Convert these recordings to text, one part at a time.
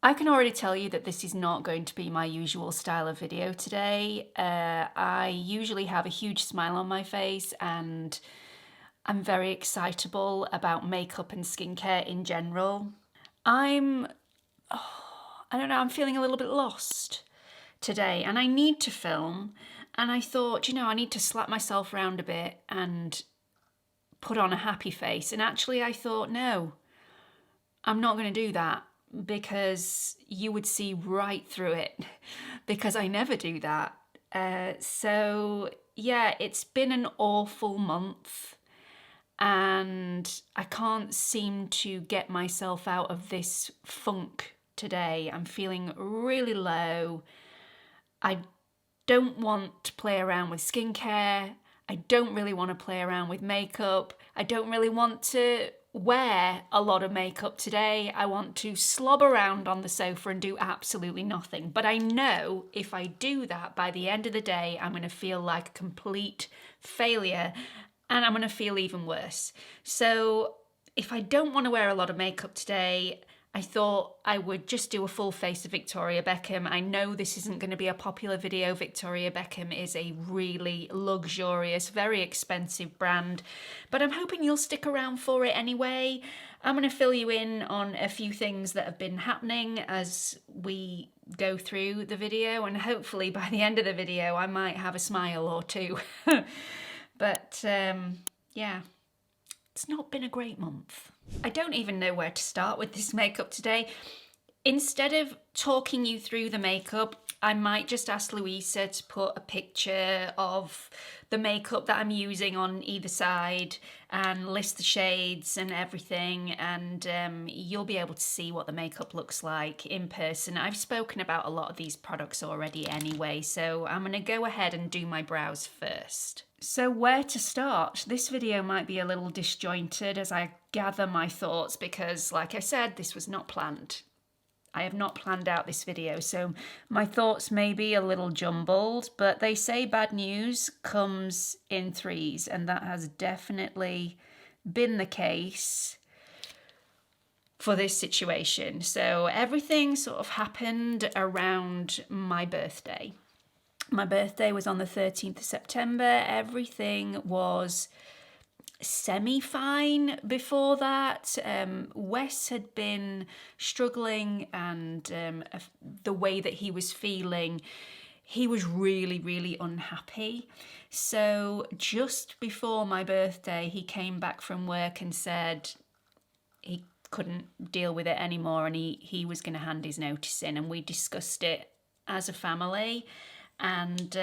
I can already tell you that this is not going to be my usual style of video today. I usually have a huge smile on my face and I'm very excitable about makeup and skincare in general. I don't know, I'm feeling a little bit lost today and I need to film, and I thought, I need to slap myself around a bit and put on a happy face. And actually I thought, no, I'm not going to do that, because you would see right through it because I never do that. So yeah, it's been an awful month and I can't seem to get myself out of this funk today. I'm feeling really low. I don't want to play around with skincare. I don't really want to play around with makeup. I don't really want to wear a lot of makeup today. I want to slob around on the sofa and do absolutely nothing. But I know if I do that, by the end of the day, I'm going to feel like a complete failure and I'm going to feel even worse. So if I don't want to wear a lot of makeup today, I thought I would just do a full face of Victoria Beckham. I know this isn't going to be a popular video. Victoria Beckham is a really luxurious, very expensive brand, but I'm hoping you'll stick around for it anyway. I'm going to fill you in on a few things that have been happening as we go through the video, and hopefully by the end of the video I might have a smile or two. But yeah, it's not been a great month. I don't even know where to start with this makeup today. Instead of talking you through the makeup, I might just ask Louisa to put a picture of the makeup that I'm using on either side and list the shades and everything, and you'll be able to see what the makeup looks like in person. I've spoken about a lot of these products already anyway, so I'm going to go ahead and do my brows first. So where to start? This video might be a little disjointed as I gather my thoughts because, like I said, this was not planned. I have not planned out this video, so my thoughts may be a little jumbled, but they say bad news comes in threes, and that has definitely been the case for this situation. So everything sort of happened around my birthday. My birthday was on the 13th of September. Everything was semi-fine before that. Wes had been struggling, and the way that he was feeling, he was really, really unhappy. So just before my birthday, he came back from work and said he couldn't deal with it anymore and he was going to hand his notice in, and we discussed it as a family. And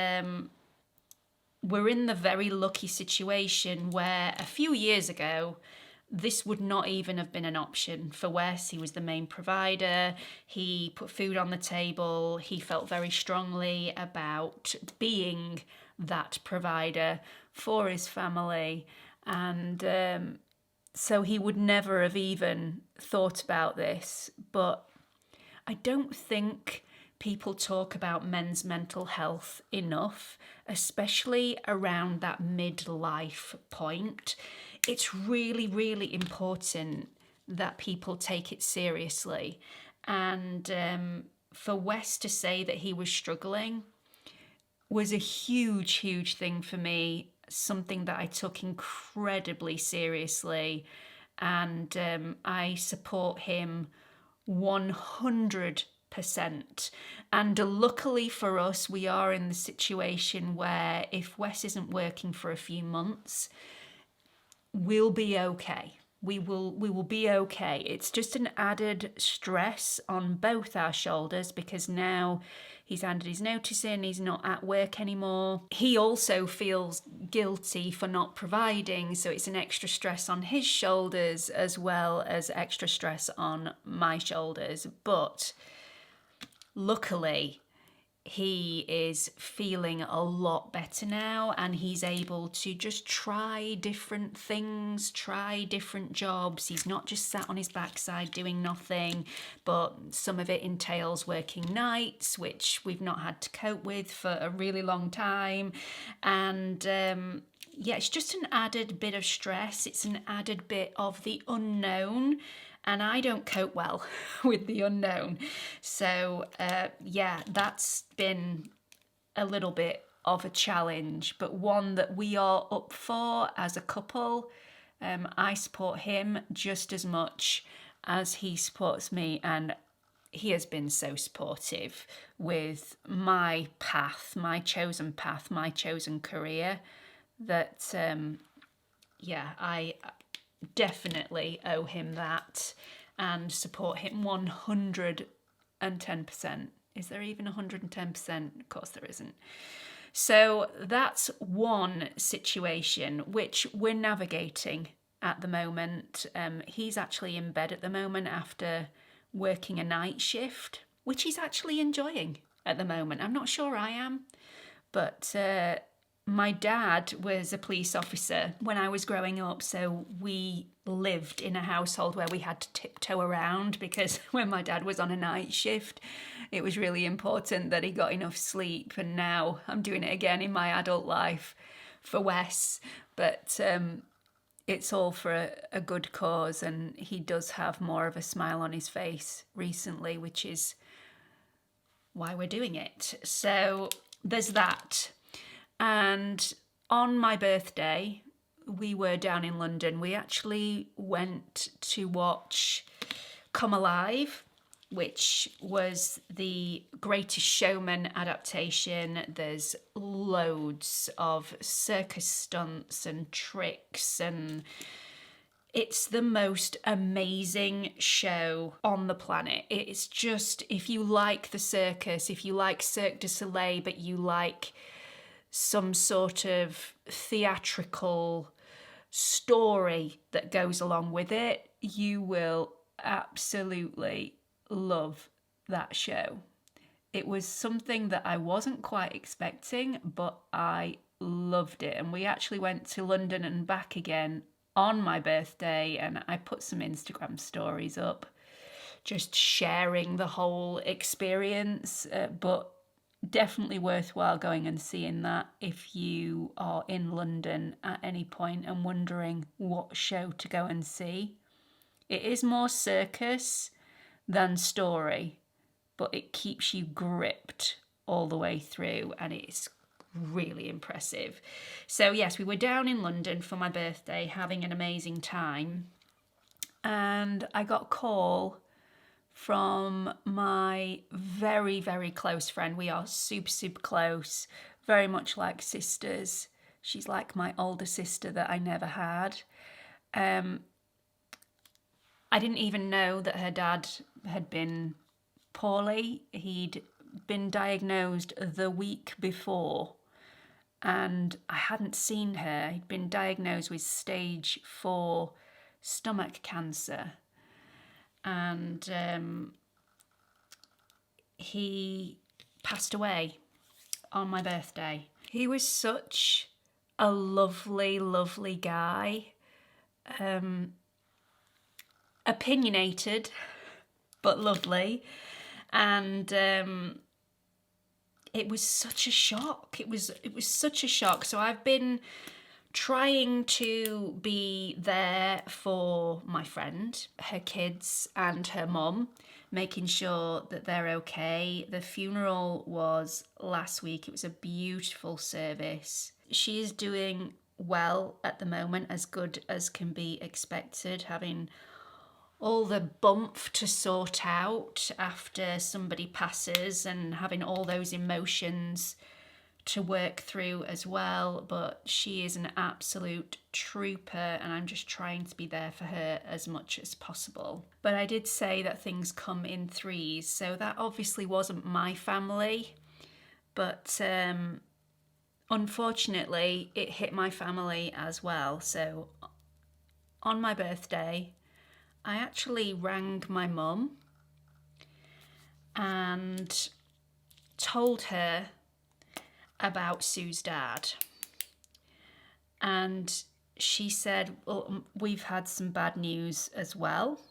we're in the very lucky situation where a few years ago, this would not even have been an option for Wes. He was the main provider. He put food on the table. He felt very strongly about being that provider for his family. And so he would never have even thought about this. But I don't think people talk about men's mental health enough, especially around that midlife point. It's really, really important that people take it seriously. And for Wes to say that he was struggling was a huge, huge thing for me, something that I took incredibly seriously. And I support him 100%. And luckily for us, we are in the situation where if Wes isn't working for a few months, we'll be okay. We will be okay. It's just an added stress on both our shoulders because now he's handed his notice in, he's not at work anymore. He also feels guilty for not providing, so it's an extra stress on his shoulders as well as extra stress on my shoulders. But luckily, he is feeling a lot better now, and he's able to just try different things, try different jobs. He's not just sat on his backside doing nothing, but some of it entails working nights, which we've not had to cope with for a really long time. And yeah, it's just an added bit of stress. It's an added bit of the unknown. and I don't cope well with the unknown. So yeah, that's been a little bit of a challenge, but one that we are up for as a couple. I support him just as much as he supports me, and he has been so supportive with my path, my chosen career, that yeah, I definitely owe him that and support him 110%. Is there even 110%? Of course there isn't. So that's one situation which we're navigating at the moment. He's actually in bed at the moment after working a night shift, which he's actually enjoying at the moment. I'm not sure I am, but my dad was a police officer when I was growing up, so we lived in a household where we had to tiptoe around, because when my dad was on a night shift, it was really important that he got enough sleep. And now I'm doing it again in my adult life for Wes, but it's all for a good cause, and he does have more of a smile on his face recently, which is why we're doing it. So there's that. And on my birthday, we were down in London. We actually went to watch Come Alive, which was the Greatest Showman adaptation. There's loads of circus stunts and tricks, and it's the most amazing show on the planet. It's just, if you like the circus, if you like Cirque du Soleil, but you like some sort of theatrical story that goes along with it, you will absolutely love that show. It was something that I wasn't quite expecting, but I loved it. And we actually went to London and back again on my birthday, and I put some Instagram stories up just sharing the whole experience, but definitely worthwhile going and seeing that if you are in London at any point and wondering what show to go and see. It is more circus than story, but it keeps you gripped all the way through, and it's really impressive. So yes, we were down in London for my birthday having an amazing time, and I got a call from my very, very close friend. We are super, super close, very much like sisters. She's like my older sister that I never had. I didn't even know that her dad had been poorly. He'd been diagnosed the week before, and I hadn't seen her. He'd been diagnosed with stage 4 stomach cancer, and he passed away on my birthday. He was such a lovely, lovely guy. Opinionated, but lovely. And it was such a shock. It was such a shock. So I've been trying to be there for my friend, her kids and her mum, making sure that they're okay. The funeral was last week. It was a beautiful service. She is doing well at the moment, as good as can be expected, having all the bump to sort out after somebody passes and having all those emotions to work through as well. But she is an absolute trooper, and I'm just trying to be there for her as much as possible. But I did say that things come in threes, so that obviously wasn't my family, but unfortunately it hit my family as well. So on my birthday, I actually rang my mum and told her about Sue's dad. And she said, well, we've had some bad news as well.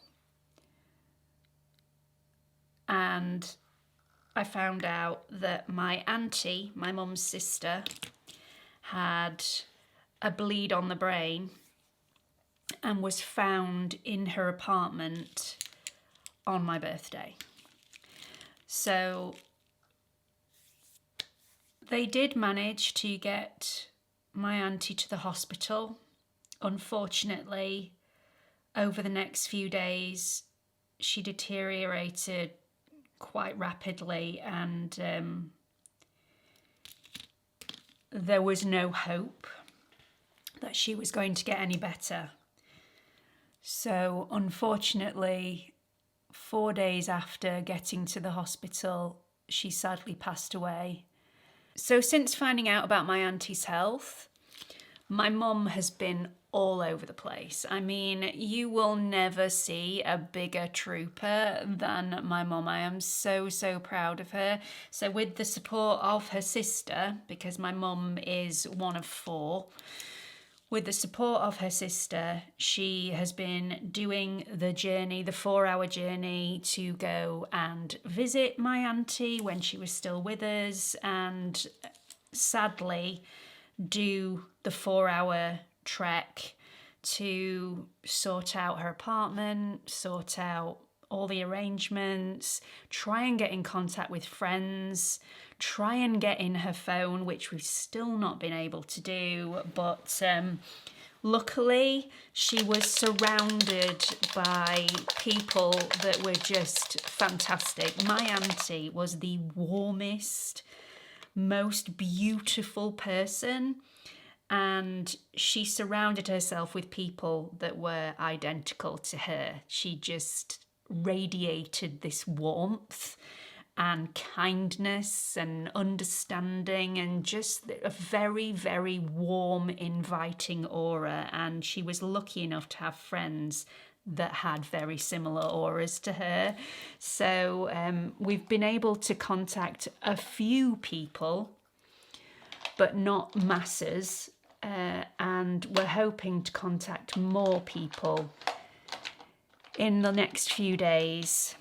And I found out that my auntie, my mum's sister, had a bleed on the brain, and was found in her apartment on my birthday. So they did manage to get my auntie to the hospital. Unfortunately, over the next few days, she deteriorated quite rapidly, and there was no hope that she was going to get any better. So unfortunately, 4 days after getting to the hospital, she sadly passed away. So since finding out about my auntie's health, my mum has been all over the place. I mean, you will never see a bigger trooper than my mum. I am so, so proud of her. So with the support of her sister, because my mum is one of 4, with the support of her sister, she has been doing the journey, the 4-hour journey to go and visit my auntie when she was still with us, and sadly do the 4-hour trek to sort out her apartment, sort out all the arrangements, try and get in contact with friends, try and get in her phone, which we've still not been able to do. But luckily, she was surrounded by people that were just fantastic. My auntie was the warmest, most beautiful person, and she surrounded herself with people that were identical to her. She just radiated this warmth and kindness and understanding, and just a very, very warm, inviting aura. And she was lucky enough to have friends that had very similar auras to her. So we've been able to contact a few people, but not masses. And we're hoping to contact more people in the next few days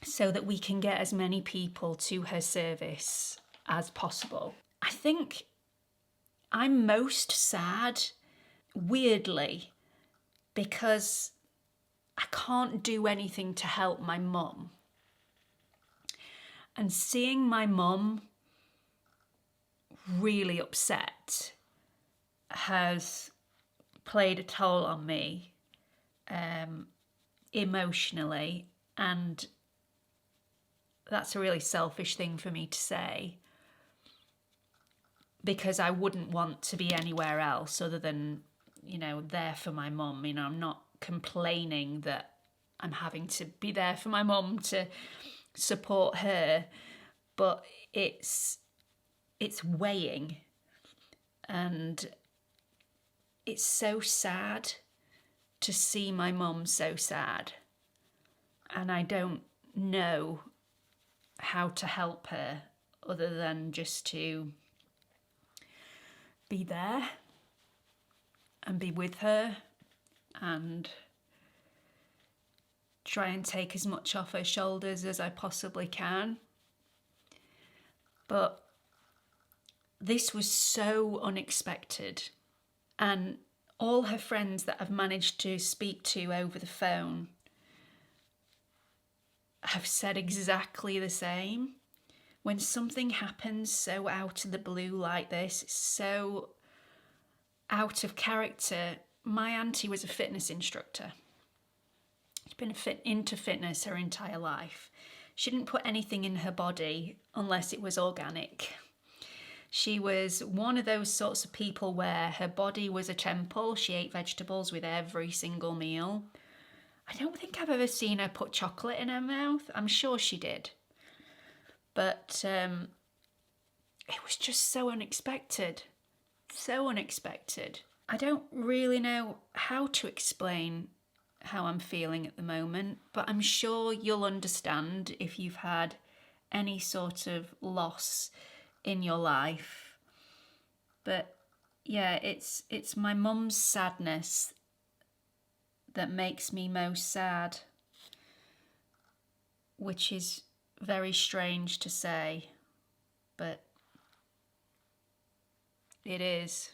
so that we can get as many people to her service as possible. I think I'm most sad, weirdly, because I can't do anything to help my mum. And seeing my mum really upset has played a toll on me emotionally, and that's a really selfish thing for me to say, because I wouldn't want to be anywhere else other than, there for my mum. I'm not complaining that I'm having to be there for my mum to support her, but it's weighing, and it's so sad to see my mum so sad, and I don't know how to help her other than just to be there and be with her and try and take as much off her shoulders as I possibly can. But this was so unexpected, and all her friends that I've managed to speak to over the phone have said exactly the same. When something happens so out of the blue like this, so out of character. My auntie was a fitness instructor. She's been into fitness her entire life. She didn't put anything in her body unless it was organic. She was one of those sorts of people where her body was a temple. She ate vegetables with every single meal. I don't think I've ever seen her put chocolate in her mouth. I'm sure she did. But it was just so unexpected. So unexpected. I don't really know how to explain how I'm feeling at the moment, but I'm sure you'll understand if you've had any sort of loss in your life. But yeah, it's my mum's sadness that makes me most sad, which is very strange to say, but it is.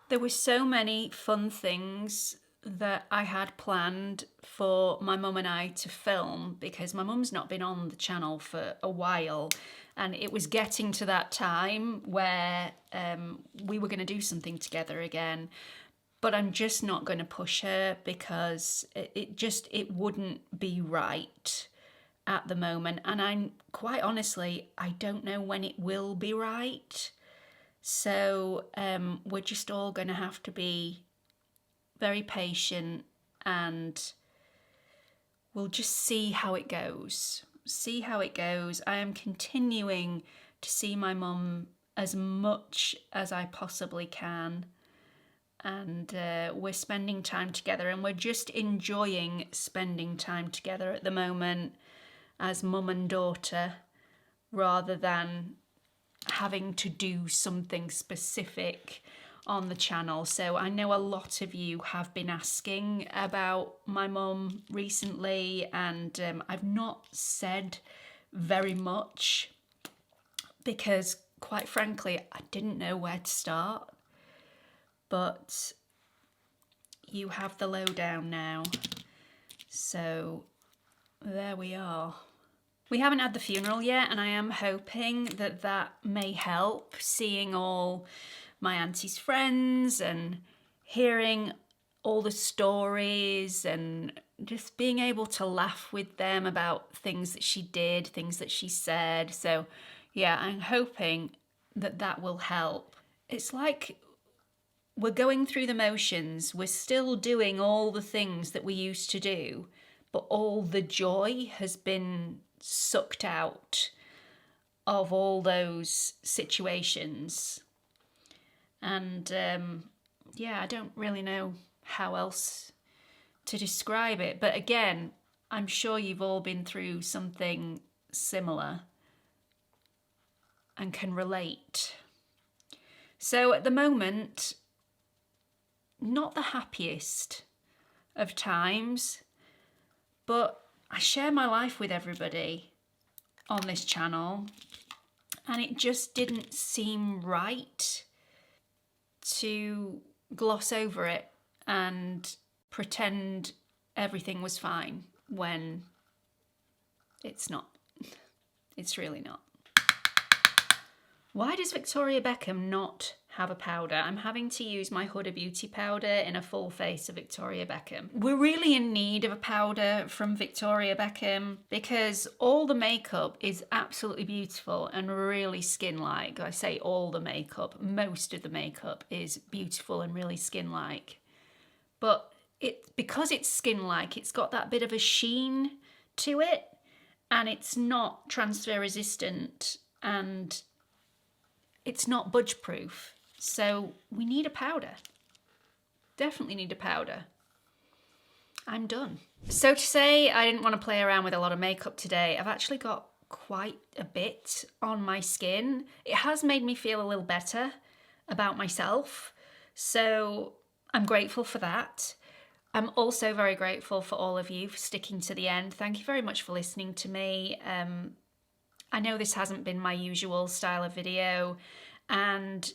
There were so many fun things that I had planned for my mum and I to film, because my mum's not been on the channel for a while, and it was getting to that time where we were going to do something together again. But I'm just not going to push her, because it wouldn't be right at the moment. And I'm quite honestly, I don't know when it will be right. So we're just all going to have to be very patient, and we'll just see how it goes. See how it goes. I am continuing to see my mum as much as I possibly can. And we're spending time together, and we're just enjoying spending time together at the moment as mum and daughter, rather than having to do something specific on the channel. So I know a lot of you have been asking about my mum recently, and I've not said very much because, quite frankly, I didn't know where to start. But you have the lowdown now, so there we are. We haven't had the funeral yet, and I am hoping that that may help, seeing all my auntie's friends and hearing all the stories and just being able to laugh with them about things that she did, things that she said. So yeah, I'm hoping that that will help. It's like we're going through the motions, we're still doing all the things that we used to do, but all the joy has been sucked out of all those situations. And yeah, I don't really know how else to describe it. But again, I'm sure you've all been through something similar and can relate. So at the moment, not the happiest of times, but I share my life with everybody on this channel, and it just didn't seem right to gloss over it and pretend everything was fine when it's not. It's really not. Why does Victoria Beckham not have a powder? I'm having to use my Huda Beauty powder in a full face of Victoria Beckham. We're really in need of a powder from Victoria Beckham, because all the makeup is absolutely beautiful and really skin-like. I say all the makeup, most of the makeup is beautiful and really skin-like. But because it's skin-like, it's got that bit of a sheen to it, and it's not transfer resistant, and it's not budge proof. So we need a powder. Definitely need a powder. I'm done. So to say I didn't want to play around with a lot of makeup today, I've actually got quite a bit on my skin. It has made me feel a little better about myself. So I'm grateful for that. I'm also very grateful for all of you for sticking to the end. Thank you very much for listening to me. I know this hasn't been my usual style of video, and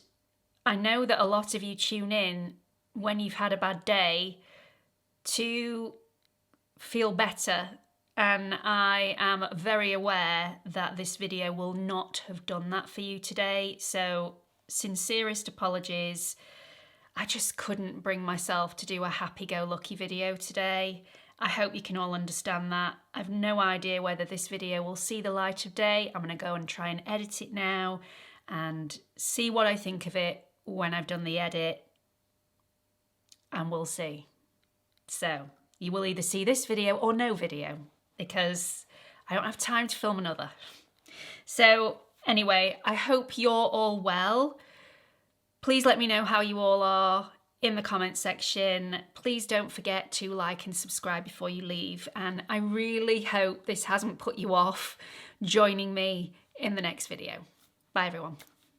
I know that a lot of you tune in when you've had a bad day to feel better, and I am very aware that this video will not have done that for you today, so sincerest apologies. I just couldn't bring myself to do a happy-go-lucky video today. I hope you can all understand that. I've no idea whether this video will see the light of day. I'm going to go and try and edit it now and see what I think of it when I've done the edit, and we'll see. So you will either see this video or no video, because I don't have time to film another. So anyway, I hope you're all well. Please let me know how you all are in the comment section. Please don't forget to like and subscribe before you leave, and I really hope this hasn't put you off joining me in the next video. Bye everyone.